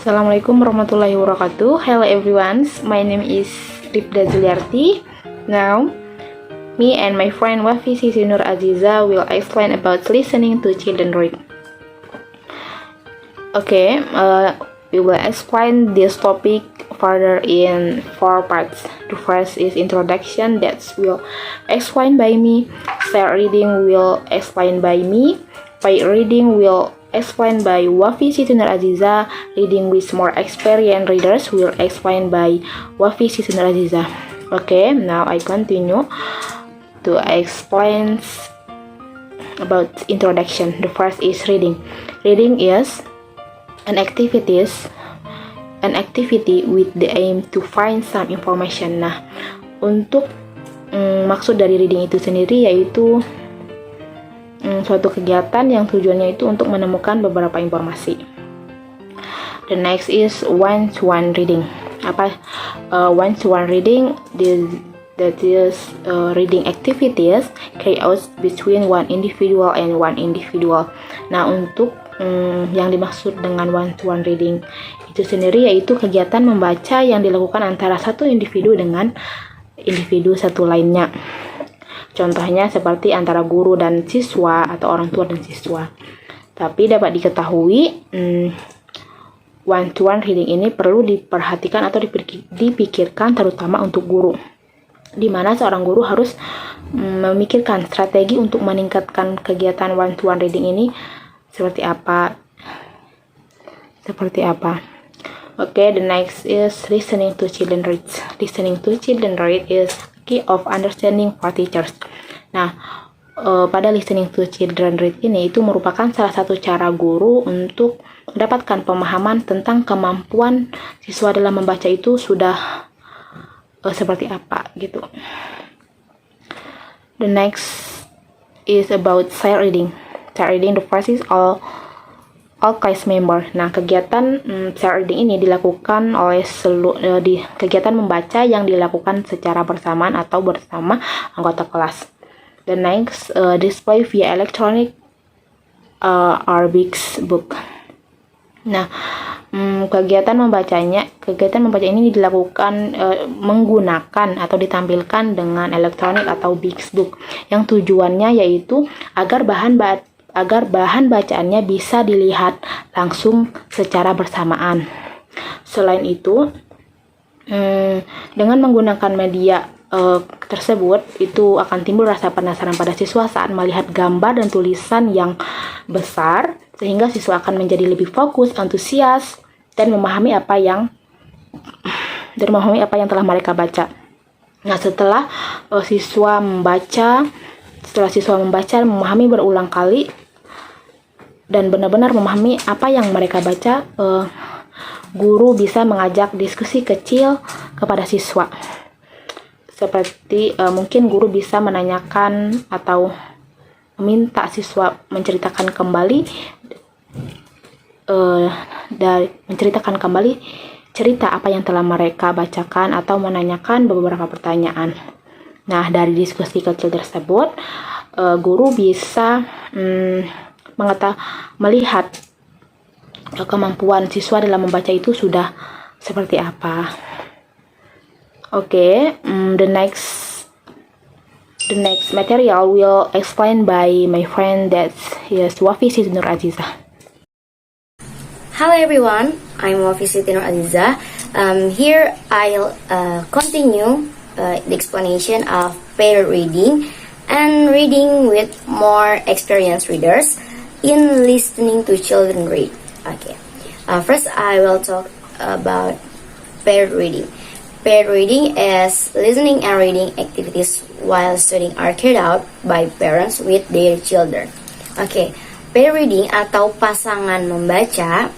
Assalamualaikum warahmatullahi wabarakatuh. Hello everyone, my name is Rifda Zuliarti. Now, me and my friend Wafi Siti Nur Aziza will explain about listening to children read. Okay, we will explain this topic further in 4 parts. The first is introduction, that will explained by me. Start reading will explained by me. By reading will explained by Wafi Siti Nur Aziza. Reading with more experienced readers will explained by Wafi Siti Nur Aziza. Okay, now I continue to explain about introduction. The first is reading. Reading is an activity with the aim to find some information. Nah, untuk maksud dari reading itu sendiri yaitu suatu kegiatan yang tujuannya itu untuk menemukan beberapa informasi. The next is one-to-one reading. One-to-one reading? That is reading activities carried out between one individual and one individual. Nah, untuk yang dimaksud dengan one-to-one reading itu sendiri yaitu kegiatan membaca yang dilakukan antara satu individu dengan individu satu lainnya. Contohnya seperti antara guru dan siswa atau orang tua dan siswa. Tapi dapat diketahui one-to-one reading ini perlu diperhatikan atau dipikirkan terutama untuk guru, di mana seorang guru harus memikirkan strategi untuk meningkatkan kegiatan one-to-one reading ini seperti apa. Okay, the next is listening to children read. Listening to children read is key of understanding for teachers. Nah, pada listening to children read ini itu merupakan salah satu cara guru untuk mendapatkan pemahaman tentang kemampuan siswa dalam membaca itu sudah seperti apa gitu. The next is about share reading. Share reading, the first is all class member. Nah, kegiatan share reading ini dilakukan oleh kegiatan membaca yang dilakukan secara bersamaan atau bersama anggota kelas. The next, display via electronic or big book. Nah, kegiatan membaca ini dilakukan menggunakan atau ditampilkan dengan elektronik atau big book, yang tujuannya yaitu agar bahan bacaannya bisa dilihat langsung secara bersamaan. Selain itu, dengan menggunakan media tersebut, itu akan timbul rasa penasaran pada siswa saat melihat gambar dan tulisan yang besar, sehingga siswa akan menjadi lebih fokus, antusias, dan memahami apa yang telah mereka baca. Nah, setelah siswa membaca, memahami berulang kali, dan benar-benar memahami apa yang mereka baca, guru bisa mengajak diskusi kecil kepada siswa. Seperti mungkin guru bisa menanyakan atau meminta siswa menceritakan kembali cerita apa yang telah mereka bacakan atau menanyakan beberapa pertanyaan. Nah, dari diskusi kecil tersebut, guru bisa melihat kemampuan siswa dalam membaca itu sudah seperti apa. Okay, the next material will explain by my friend, that is Wafi Siti Nur Aziza. Hello everyone, I'm Wafi Siti Nur Aziza. Here I'll continue the explanation of pair reading and reading with more experienced readers in listening to children read. Okay. First, I will talk about paired reading. Paired reading is listening and reading activities while studying are carried out by parents with their children. Okay. Paired reading atau pasangan membaca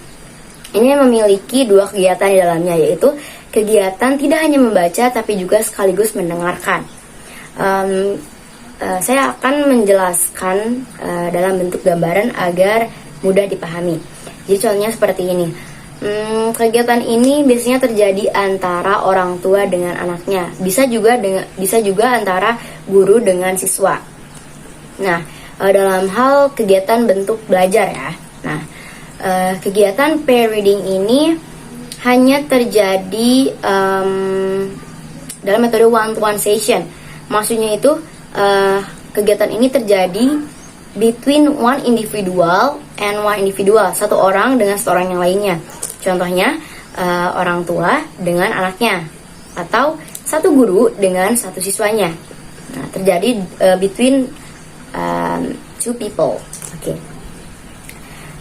ini memiliki 2 kegiatan di dalamnya, yaitu kegiatan tidak hanya membaca tapi juga sekaligus mendengarkan. Saya akan menjelaskan dalam bentuk gambaran agar mudah dipahami. Jadi contohnya seperti ini. Kegiatan ini biasanya terjadi antara orang tua dengan anaknya. Bisa juga antara guru dengan siswa. Nah, dalam hal kegiatan bentuk belajar ya. Nah, kegiatan pair reading ini hanya terjadi dalam metode one-to-one session. Maksudnya itu kegiatan ini terjadi between one individual and one individual, satu orang dengan satu orang yang lainnya. Contohnya orang tua dengan anaknya, atau satu guru dengan satu siswanya. Nah, terjadi between two people. Oke.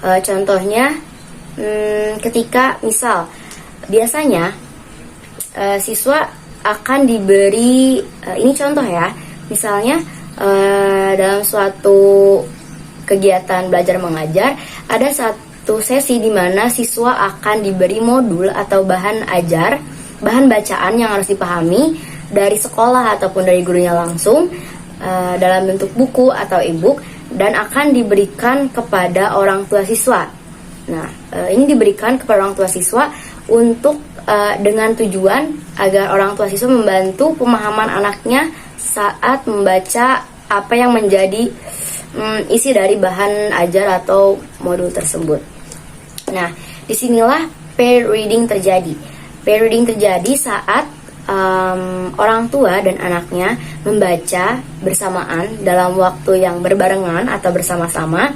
Contohnya ketika misal biasanya siswa akan diberi ini contoh ya, misalnya dalam suatu kegiatan belajar mengajar ada satu sesi di mana siswa akan diberi modul atau bahan bacaan yang harus dipahami dari sekolah ataupun dari gurunya langsung dalam bentuk buku atau e-book, dan akan diberikan kepada orang tua siswa. Nah, ini diberikan kepada orang tua siswa untuk dengan tujuan agar orang tua siswa membantu pemahaman anaknya saat membaca apa yang menjadi isi dari bahan ajar atau modul tersebut. Nah, disinilah pair reading terjadi. Pair reading terjadi saat orang tua dan anaknya membaca bersamaan dalam waktu yang berbarengan atau bersama-sama.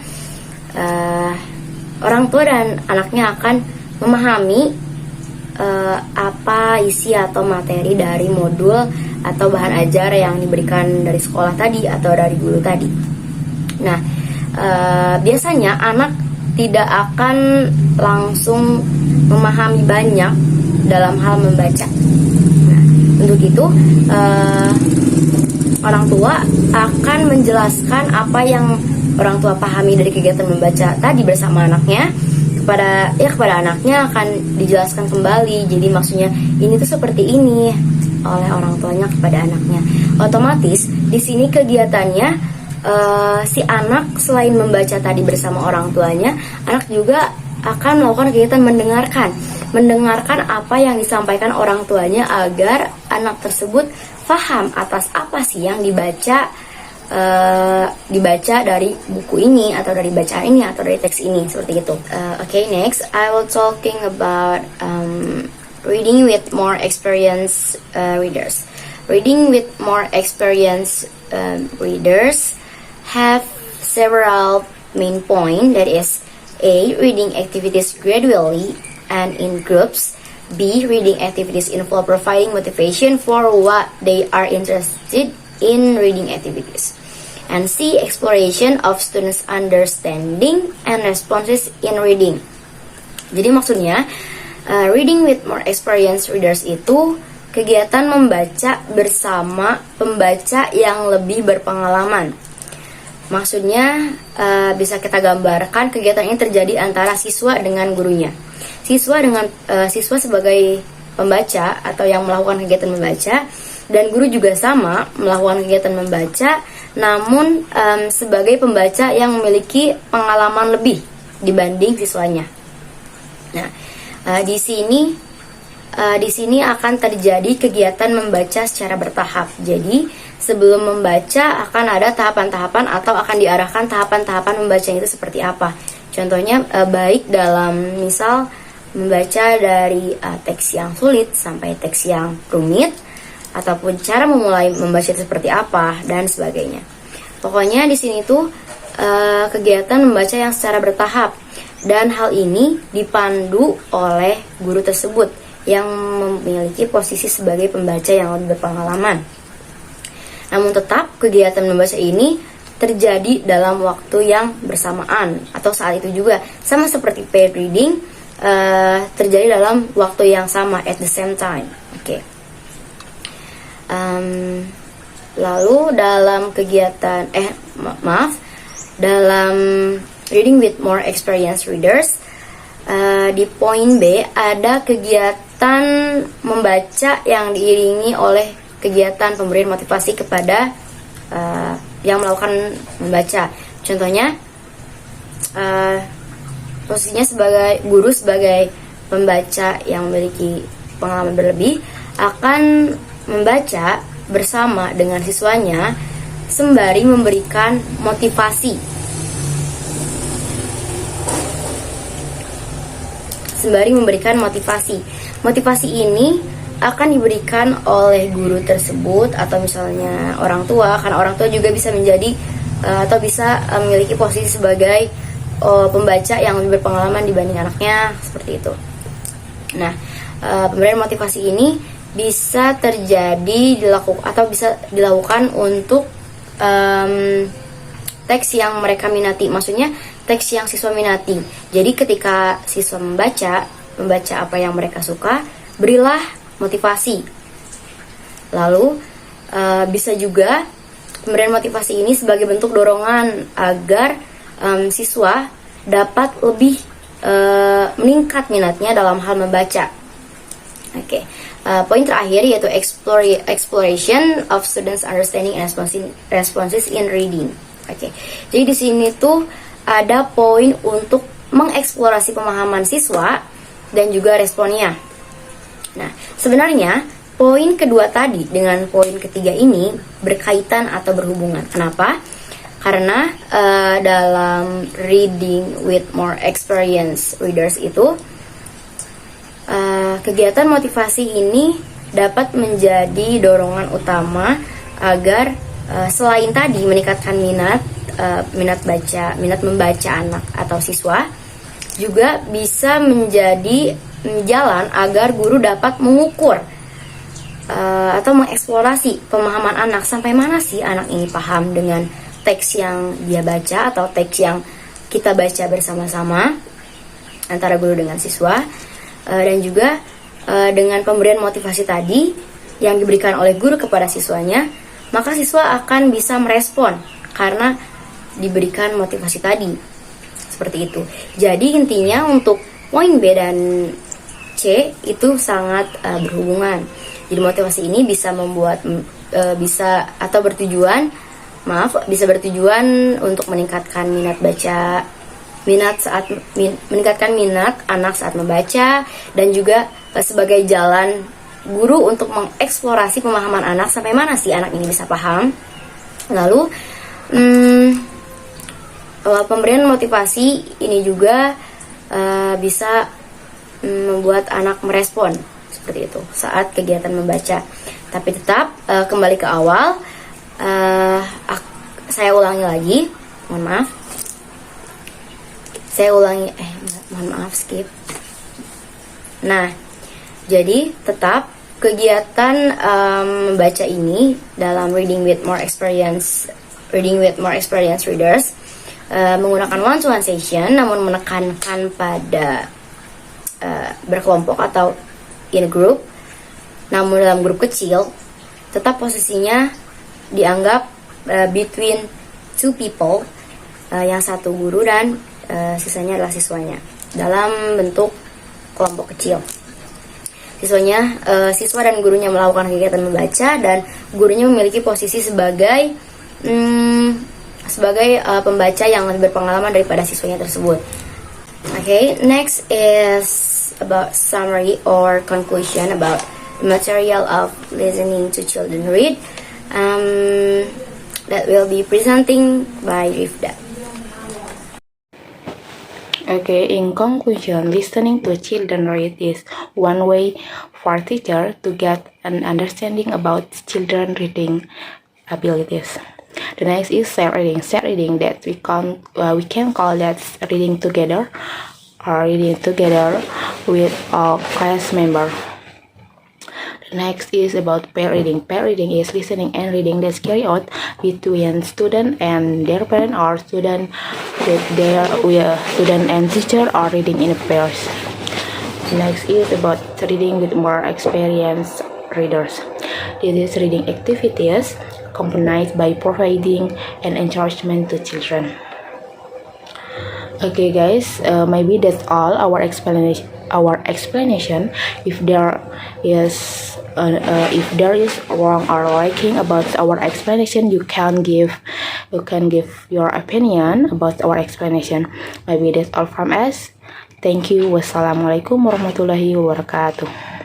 Orang tua dan anaknya akan memahami apa isi atau materi dari modul atau bahan ajar yang diberikan dari sekolah tadi atau dari guru tadi. Nah, biasanya anak tidak akan langsung memahami banyak dalam hal membaca. Nah, untuk itu orang tua akan menjelaskan apa yang orang tua pahami dari kegiatan membaca tadi bersama anaknya kepada anaknya akan dijelaskan kembali. Jadi maksudnya ini tuh seperti ini oleh orang tuanya kepada anaknya. Otomatis di sini kegiatannya si anak selain membaca tadi bersama orang tuanya, anak juga akan melakukan kegiatan mendengarkan apa yang disampaikan orang tuanya agar anak tersebut paham atas apa sih yang dibaca dari buku ini atau dari bacaan ini atau dari teks ini, seperti itu. Okay, next I will talking about reading with more experienced readers. Reading with more experienced readers have several main points. That is, A. Reading activities gradually and in groups. B. Reading activities involve providing motivation for what they are interested in reading activities. And C. Exploration of students' understanding and responses in reading. Jadi maksudnya reading with more experienced readers itu kegiatan membaca bersama pembaca yang lebih berpengalaman. Maksudnya bisa kita gambarkan kegiatan ini terjadi antara siswa dengan gurunya. Siswa sebagai pembaca atau yang melakukan kegiatan membaca, dan guru juga sama melakukan kegiatan membaca, namun sebagai pembaca yang memiliki pengalaman lebih dibanding siswanya. Nah, di sini akan terjadi kegiatan membaca secara bertahap. Jadi sebelum membaca akan ada tahapan-tahapan atau akan diarahkan tahapan-tahapan membaca itu seperti apa. Contohnya baik dalam misal membaca dari teks yang sulit sampai teks yang rumit, ataupun cara memulai membaca itu seperti apa dan sebagainya. Pokoknya di sini tuh kegiatan membaca yang secara bertahap, dan hal ini dipandu oleh guru tersebut yang memiliki posisi sebagai pembaca yang lebih berpengalaman. Namun tetap kegiatan membaca ini terjadi dalam waktu yang bersamaan atau saat itu juga, sama seperti pair reading terjadi dalam waktu yang sama, at the same time. Oke. Lalu dalam kegiatan dalam reading with more experienced readers, di poin B ada kegiatan membaca yang diiringi oleh kegiatan pemberian motivasi kepada yang melakukan membaca. Contohnya posisinya sebagai guru, sebagai pembaca yang memiliki pengalaman berlebih, akan membaca bersama dengan siswanya sembari memberikan motivasi. sembari memberikan motivasi. Motivasi ini akan diberikan oleh guru tersebut atau misalnya orang tua, karena orang tua juga bisa menjadi atau bisa memiliki posisi sebagai pembaca yang lebih berpengalaman dibanding anaknya, seperti itu. Nah, pemberian motivasi ini bisa terjadi atau bisa dilakukan untuk teks yang mereka minati, maksudnya teks yang siswa minati. Jadi ketika siswa membaca apa yang mereka suka, berilah motivasi. Lalu bisa juga pemberian motivasi ini sebagai bentuk dorongan agar siswa dapat lebih meningkat minatnya dalam hal membaca. Oke. Poin terakhir yaitu exploration of students' understanding and responses in reading. Oke. Jadi di sini tuh ada poin untuk mengeksplorasi pemahaman siswa dan juga responnya. Nah, sebenarnya poin kedua tadi dengan poin ketiga ini berkaitan atau berhubungan. Kenapa? Karena dalam reading with more experienced readers itu kegiatan motivasi ini dapat menjadi dorongan utama agar selain tadi meningkatkan minat membaca anak atau siswa, juga bisa menjadi jalan agar guru dapat mengukur atau mengeksplorasi pemahaman anak, sampai mana sih anak ini paham dengan teks yang dia baca atau teks yang kita baca bersama-sama antara guru dengan siswa. Dan juga dengan pemberian motivasi tadi yang diberikan oleh guru kepada siswanya, maka siswa akan bisa merespon karena diberikan motivasi tadi. Seperti itu. Jadi intinya untuk poin B dan C itu sangat berhubungan. Jadi motivasi ini bisa membuat bertujuan untuk meningkatkan meningkatkan minat anak saat membaca, dan juga sebagai jalan guru untuk mengeksplorasi pemahaman anak, sampai mana sih anak ini bisa paham. Lalu pemberian motivasi ini juga bisa membuat anak merespon seperti itu saat kegiatan membaca. Tapi tetap kembali ke awal, saya ulangi lagi, mohon maaf, skip. Nah, jadi tetap kegiatan membaca ini dalam reading with more experienced readers menggunakan one-to-one session, namun menekankan pada berkelompok atau in a group. Namun dalam grup kecil, tetap posisinya dianggap between two people, yang satu guru dan sisanya adalah siswanya, dalam bentuk kelompok kecil. Siswa dan gurunya melakukan kegiatan membaca, dan gurunya memiliki posisi sebagai pembaca yang lebih berpengalaman daripada siswanya tersebut. Okay, next is about summary or conclusion about the material of listening to children read. That will be presenting by Rifda. Okay, in conclusion, listening to children read is one way for teacher to get an understanding about children reading abilities. The next is share reading. Share reading that we can call that reading together with all class member. The next is about pair reading. Pair reading is listening and reading that's carried out between student and their parent, or student and teacher, or reading in pairs. The next is about reading with more experienced readers. This is reading activities accompanied by providing an encouragement to children. Okay guys, maybe that's all our explanation. If there is wrong or lacking about our explanation, you can give your opinion about our explanation. Maybe that's all from us. Thank you. Wassalamualaikum warahmatullahi wabarakatuh.